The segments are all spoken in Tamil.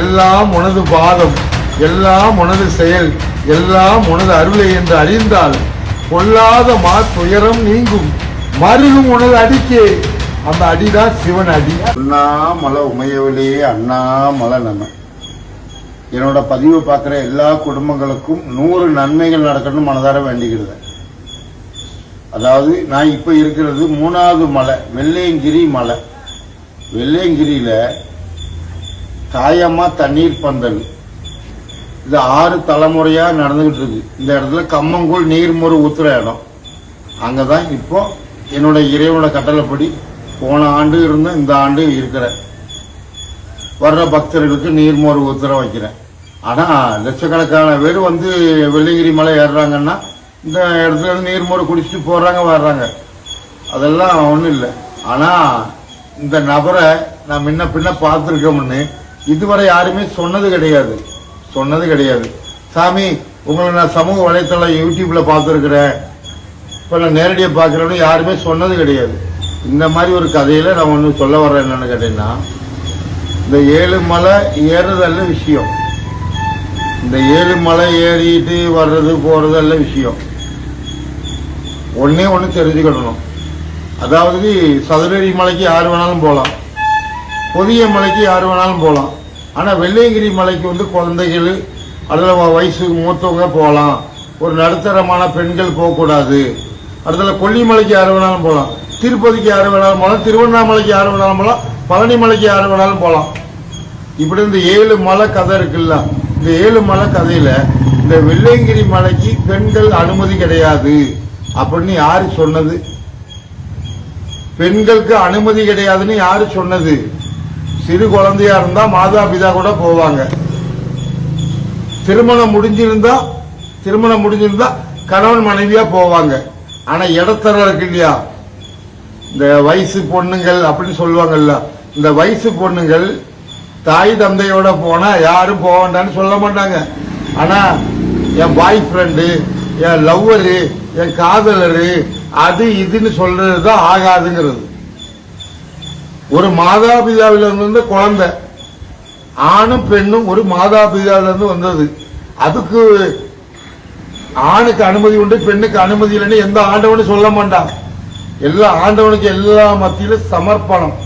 எல்லாம் உனது பாதம், எல்லாம் உனது செயல், எல்லாம் உனது அருளை என்று அறிந்தால் கொள்ளாத துயரம் நீங்கும், மருகும் உனது அடிக்கே. அந்த அடிதான் சிவன் அடி. அண்ணாமலை உமையவளே அண்ணாமலை நம்ம. என்னோட பதிவை பார்க்குற எல்லா குடும்பங்களுக்கும் 100 நன்மைகள் நடக்கணும்னு மனதார வேண்டிக்கிறது. அதாவது நான் இப்போ இருக்கிறது 3வது மலை, வெள்ளையங்கிரி மலை. வெள்ளையங்கிரியில் தாயம்மா தண்ணீர் பந்தல் இது 6 தலைமுறையாக நடந்துகிட்டு இருக்கு. இந்த இடத்துல கம்மங்கூழ் நீர்மோறு ஊத்துற இடம். அங்கே தான் இப்போ என்னோட இறைவனோட கட்டளைப்படி போன ஆண்டு இருந்த இந்த ஆண்டு இருக்கிறேன். வர்ற பக்தர்களுக்கு நீர்மோறு ஊத்துற வைக்கிறேன். ஆனால் லட்சக்கணக்கான பேர் வந்து வெள்ளையங்கிரி மலை ஏறுறாங்கன்னா இந்த இடத்துல நீர்மோறு குடிச்சிட்டு போகிறாங்க வர்றாங்க. அதெல்லாம் ஒன்றும் இல்லை. ஆனால் இந்த நபரை நான் முன்ன பின்ன பார்த்துருக்கோம்னு இதுவரை யாருமே சொன்னது கிடையாது. சாமி, உங்களை நான் சமூக வலைத்தளம் யூடியூப்பில் பார்த்துருக்குறேன், இப்போ நான் நேரடியாக பார்க்குறேன்னு யாருமே சொன்னது கிடையாது. இந்த மாதிரி ஒரு கதையில் நான் ஒன்று சொல்ல வர்றேன். என்னென்னு கேட்டீங்கன்னா, இந்த 7 மலை ஏறுறதல்ல விஷயம். இந்த 7 மலை ஏறிட்டு வர்றது போகிறதல்ல விஷயம். ஒன்றே ஒன்று தெரிஞ்சுக்கிடணும். அதாவது சதுரகிரி மலைக்கு யார் வேணாலும் போகலாம், பொதிய மலைக்கு யார் வேணாலும் போகலாம். ஆனால் வெள்ளையங்கிரி மலைக்கு வந்து குழந்தைகள் அதில் வயசு மூத்தவங்க போகலாம். ஒரு நடுத்தரமான பெண்கள் போகக்கூடாது. அதில் கொல்லிமலைக்கு யார் வேணாலும் போகலாம், திருப்பதிக்கு யார் வேணாலும் போகலாம், திருவண்ணாமலைக்கு யார் வேணாலும் போகலாம், பழனி மலைக்கு யார் வேணாலும் போகலாம். இப்படி இந்த 7 மலை கதை இருக்குல்ல, இந்த 7 மலை கதையில் இந்த வெள்ளையங்கிரி மலைக்கு பெண்கள் அனுமதி கிடையாது அப்படின்னு யாரு சொன்னது? பெண்களுக்கு அனுமதி கிடையாதுன்னு யாரு சொன்னது? சிறு குழந்தையா இருந்தா மாதா பிதா கூட போவாங்க. திருமணம் முடிஞ்சிருந்தா கணவன் மனைவியா போவாங்க. ஆனா இடத்தர இருக்கு இல்லையா, இந்த வயசு பொண்ணுங்கள் அப்படின்னு சொல்லுவாங்கல்ல, இந்த வயசு பொண்ணுங்கள் தாய் தந்தையோட போனா யாரும் போக வேண்டாம்னு சொல்ல மாட்டாங்க. ஆனா என் பாய் ஃப்ரெண்டு, என் லவ்வரு, என் காதலரு, அது இதுன்னு சொல்றதுதான் ஆகாதுங்கிறது. ஒரு மாதா பிதாவிலிருந்து வந்த குழந்தை, ஆணும் பெண்ணும் ஒரு மாதா பிதாவிலிருந்து வந்தது. அதுக்கு ஆணுக்கு அனுமதி உண்டு, பெண்ணுக்கு அனுமதி இல்லைன்னு எந்த ஆண்டவனும் சொல்ல மாட்டான். எல்லா ஆண்டவனுக்கு எல்லா மத்தியிலும் சமர்ப்பணம்,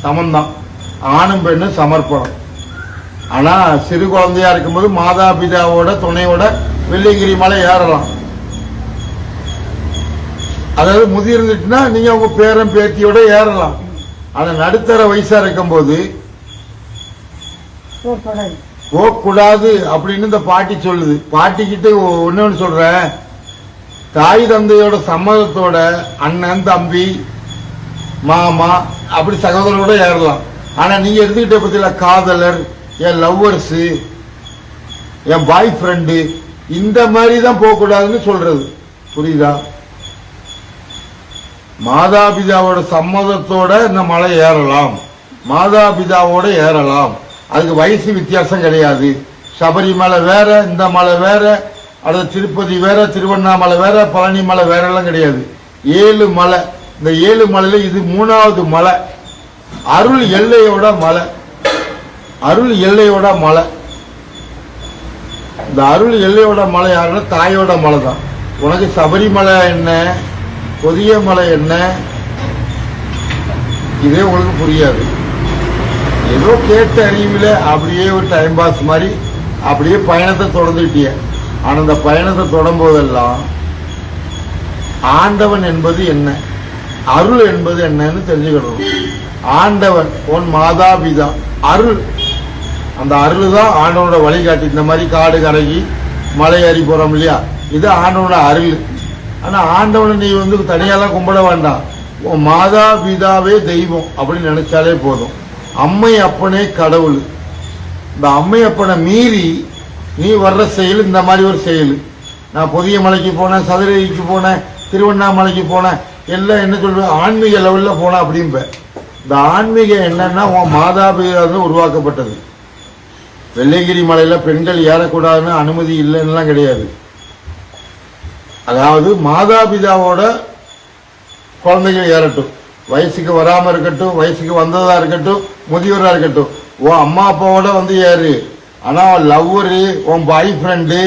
சமந்தான். ஆணும் பெண்ணும் சமர்ப்பணம். ஆனா சிறு குழந்தையா இருக்கும்போது மாதா பிதாவோட துணையோட வெள்ளையங்கிரி மலை ஏறலாம். அதாவது முதிர்ந்துட்டுனா நீங்க உங்க பேரன் பேத்தியோட ஏறலாம். ஆனா நடுத்தர வயசா இருக்கும் போது போகக்கூடாது அப்படின்னு இந்த பாட்டி சொல்லுது. பாட்டிக்கிட்ட ஒன்னு சொல்றேன், தாய் தந்தையோட சம்மதத்தோட அண்ணன் தம்பி மாமா அப்படி சகோதரோட ஏறலாம். ஆனா நீங்க எடுத்துக்கிட்ட பத்தில காதலர், என் லவ்வர்ஸ், என் பாய் ஃப்ரெண்டு, இந்த மாதிரி தான் போகக்கூடாதுன்னு சொல்றது. புரியுதா? மாதாபிதாவோட சம்மதத்தோட இந்த மலை ஏறலாம், மாதாபிதாவோட ஏறலாம். அதுக்கு வயசு வித்தியாசம் கிடையாது. சபரிமலை வேற, இந்த மலை வேற, அல்லது திருப்பதி வேற, திருவண்ணாமலை வேற, பழனி மலை வேற எல்லாம் கிடையாது. 7 மலை. இந்த 7 மலையில இது 3வது மலை. அருள் எல்லையோட மலை, அருள் எல்லையோட மலை. இந்த அருள் எல்லையோட மலை யாருன்னா தாயோட மலை தான். உனக்கு சபரிமலை என்ன, பொதிய மலை என்ன, இதே உங்களுக்கு புரியாது. ஏதோ கேட்ட அறிவில் அப்படியே ஒரு டைம் பாஸ் மாதிரி அப்படியே பயணத்தை தொடர்ந்துக்கிட்டிய. ஆனால் அந்த பயணத்தை தொடரும் போதெல்லாம் ஆண்டவன் என்பது என்ன, அருள் என்பது என்னன்னு தெரிஞ்சுக்கணும். ஆண்டவன் உன் மாதாபிதா அருள், அந்த அருள் தான் ஆண்டவனோட வழிகாட்டி. இந்த மாதிரி காடு கரைகி மலை ஏறி போறோம் இல்லையா, இது ஆண்டவனோட அருள். ஆனா ஆண்டவனை நீ வந்து தனியாலாம் கும்பிட வேண்டாம். உன் மாதா பிதாவே தெய்வம் அப்படின்னு நினைச்சாலே போதும். அம்மை அப்பனே கடவுள். இந்த அம்மை அப்பனை மீறி நீ வர்ற செயல் இந்த மாதிரி ஒரு செயல். நான் பொதிய மலைக்கு போனேன், சதுரகிரிக்கு போனேன், திருவண்ணாமலைக்கு போனேன், எல்லாம் என்ன சொல்றேன், ஆன்மீக லெவலில் போனேன் அப்படிம்ப. இந்த ஆன்மீகம் என்னன்னா உன் மாதாபிதா உருவாக்கப்பட்டது. வெள்ளையங்கிரி மலையில பெண்கள் ஏறக்கூடாதுன்னு அனுமதி இல்லைன்னுலாம் கிடையாது. அதாவது மாதாபிதாவோட குழந்தைகள் ஏறட்டும், வயசுக்கு வராமல் இருக்கட்டும், வயசுக்கு வந்ததா இருக்கட்டும், முதியோராக இருக்கட்டும், உன் அம்மா அப்பாவோட வந்து ஏறு. ஆனால் லவ்வரு, உன் பாய் ஃப்ரெண்டு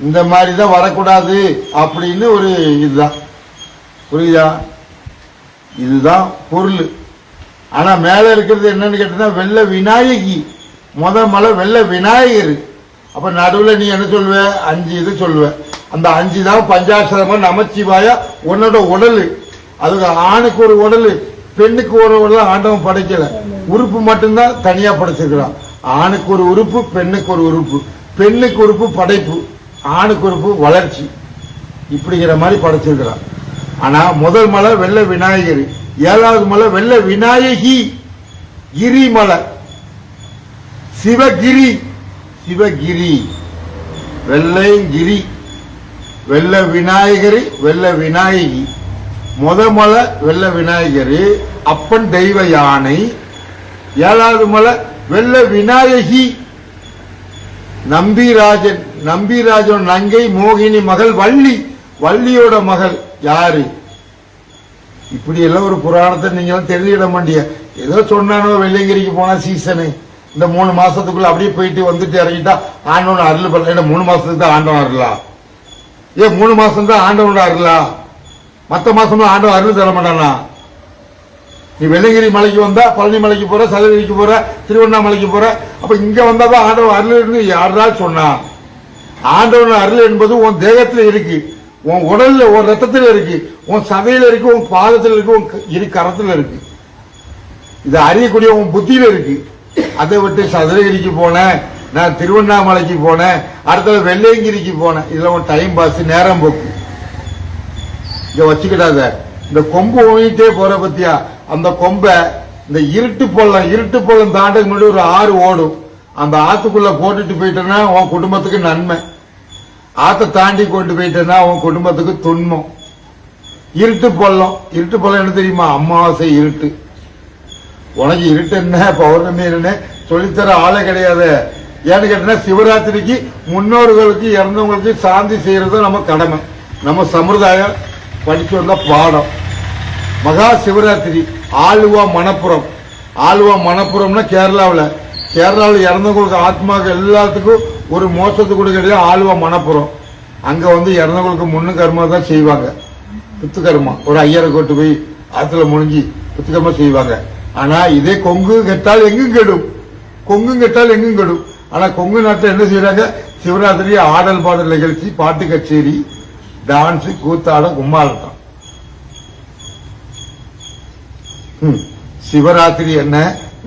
இந்த மாதிரி தான் வரக்கூடாது அப்படின்னு ஒரு இதுதான். புரியுதா? இதுதான் பொருள். ஆனால் மேலே இருக்கிறது என்னன்னு கேட்டீங்கன்னா வெள்ளை விநாயகி. மலை வெள்ளை விநாயகர். அப்போ நடுவில் நீ என்ன சொல்லுவ? 5 இது சொல்லுவ. அந்த 5 தான் பஞ்சாட்சரமாக நமச்சிவாயா உன்னோட உடல். அதுக்கு ஆணுக்கு ஒரு உடல், பெண்ணுக்கு ஒரு உடல் ஆண்டவன் படைக்கல. உறுப்பு மட்டும்தான் தனியா படைச்சிருக்கிறான். ஆணுக்கு ஒரு உறுப்பு, பெண்ணுக்கு ஒரு உறுப்பு. பெண்ணுக்கு உறுப்பு படைப்பு, ஆணுக்கு உறுப்பு வளர்ச்சி. இப்படிங்கிற மாதிரி படைச்சிருக்கிறான். ஆனா முதல் மலை வெள்ளை விநாயகர், 7வது மலை வெள்ளை விநாயகி. கிரி மலை சிவகிரி. சிவகிரி வெள்ளை கிரி, வெள்ளை விநாயகர், வெள்ளை விநாயகி. மலை வெள்ளை விநாயகர், அப்பன் தெய்வ யானை. 7வது மலை வெள்ளை விநாயகி. நம்பிராஜன், நம்பிராஜன் நங்கை மோகினி மகள் வள்ளி. வள்ளியோட மகள் யாரு? இப்படி எல்லாம் ஒரு புராணத்தை நீங்க தெரிஞ்சிட மாட்டிய. ஏதோ சொன்னானோ வெள்ளையங்கிரிக்கு போனா சீசனு, இந்த 3 மாசத்துக்குள்ள அப்படியே போயிட்டு வந்துட்டு இறங்கிட்டா ஆண்டவன் அருள் பண்ண. 3 மாசத்துக்கு தான் ஆண்டவன் அருளா? 3 மாசம் தான் ஆண்டவனோட அருளா? மற்ற மாசம்லாம் ஆண்டவன் அருள் தர மாட்டானா? நீ வெள்ளங்கிரி மலைக்கு வந்தா பழனி மலைக்கு போற, சதுரகிரிக்கு போற, திருவண்ணாமலைக்கு போற. அப்ப இங்க வந்தாதான் ஆண்டவன் அருள் யாரா சொன்னா? ஆண்டவன் அருள் என்பது உன் தேகத்துல இருக்கு, உன் உடல்ல, உன் ரத்தத்துல இருக்கு, உன் சதையில இருக்கு, உன் பாதத்துல இருக்கு, உன் இரு கரத்துல இருக்கு. இதை அறியக்கூடிய உன் புத்தியில இருக்கு. அதை விட்டு சதுரகிரிக்கு போனேன், நான் திருவண்ணாமலைக்கு போனேன், அடுத்தது வெள்ளையங்கிரிக்கு போனேன், இதுல உன் டைம் பாஸ், நேரம் போக்கு. இங்க வச்சுக்கிட்டாத. இந்த கொம்பு ஓங்கிட்டே போற பத்தியா, அந்த கொம்பை இந்த இருட்டு பள்ளம் தாண்டதுக்கு முன்னாடி ஒரு ஆறு ஓடும். அந்த ஆத்துக்குள்ள போட்டுட்டு போயிட்டேன்னா உன் குடும்பத்துக்கு நன்மை. ஆத்தை தாண்டி கொண்டு போயிட்டேன்னா உன் குடும்பத்துக்கு துன்பம். இருட்டு பள்ளம் என்ன தெரியுமா? அமாவாசை இருட்டு. உனக்கு இருட்டு என்ன, பௌர்ணமி என்ன சொல்லித்தர ஆளே கிடையாது. ஏன்னு கேட்டீங்கன்னா சிவராத்திரிக்கு முன்னோர்களுக்கு இறந்தவங்களுக்கு சாந்தி செய்யறது நம்ம கடமை, நம்ம சம்பிரதாயம் படிச்சு வந்த பாடம். மகா சிவராத்திரி ஆலுவா மணப்புறம்னா கேரளாவில் இறந்தவங்களுக்கு ஆத்மாவுக்கு எல்லாத்துக்கும் ஒரு மோசத்துக்கு கூட கிடையாது. ஆலுவா மணப்புறம் அங்க வந்து இறந்தவங்களுக்கு முன்னு கர்மா தான் செய்வாங்க, புத்து கர்மா. ஒரு ஐயரை கொண்டு போய் ஆத்துல முடிஞ்சு புத்து கர்மா செய்வாங்க. ஆனா இதே கொங்கு கெட்டால் எங்கும் கெடும். ஆனா கொங்கு நாட்டில் என்ன செய்யறாங்க? சிவராத்திரி ஆடல் பாடல் நிகழ்ச்சி, பாட்டு கச்சேரி, டான்ஸ், கூத்தாடம், கும்மாளட்டம். சிவராத்திரி என்ன,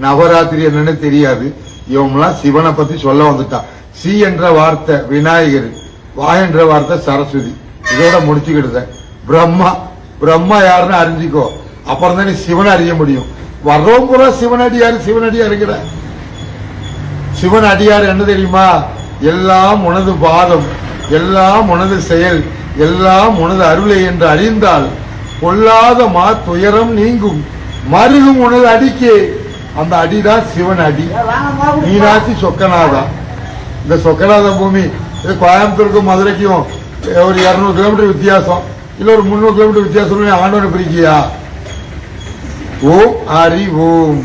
நவராத்திரி என்னன்னு தெரியாது. இவங்கெல்லாம் சிவனை பத்தி சொல்ல வந்துட்டான். சி என்ற வார்த்தை விநாயகர், வா என்ற வார்த்தை சரஸ்வதி. இதோட முடிச்சுக்கிடுத. பிரம்மா யாருன்னு அறிஞ்சிக்கோ, அப்புறம் தான் நீ சிவனை அறிய முடியும். வர்றோம் பூரா சிவனடியாருங்கிற. சிவன் அடியார் என்ன தெரியுமா? எல்லாம் உனது பாதம், எல்லாம் உனது செயல், எல்லாம் உனது அருளை என்று அறிந்தால் கொள்ளாத துயரம் நீங்கும், மருகும் உனது அடிக்கே. அந்த அடிதான் சிவன் அடி. மீனாட்சி சொக்கநாதா. இந்த சொக்கநாத பூமி இது கோயம்புத்தூருக்கும் மதுரைக்கும் ஒரு 200 கிலோமீட்டர் வித்தியாசம், இல்ல ஒரு 300 கிலோமீட்டர் வித்தியாசம். ஆண்டவனை பிரிக்கியா? ஓம் ஹரி ஓம்.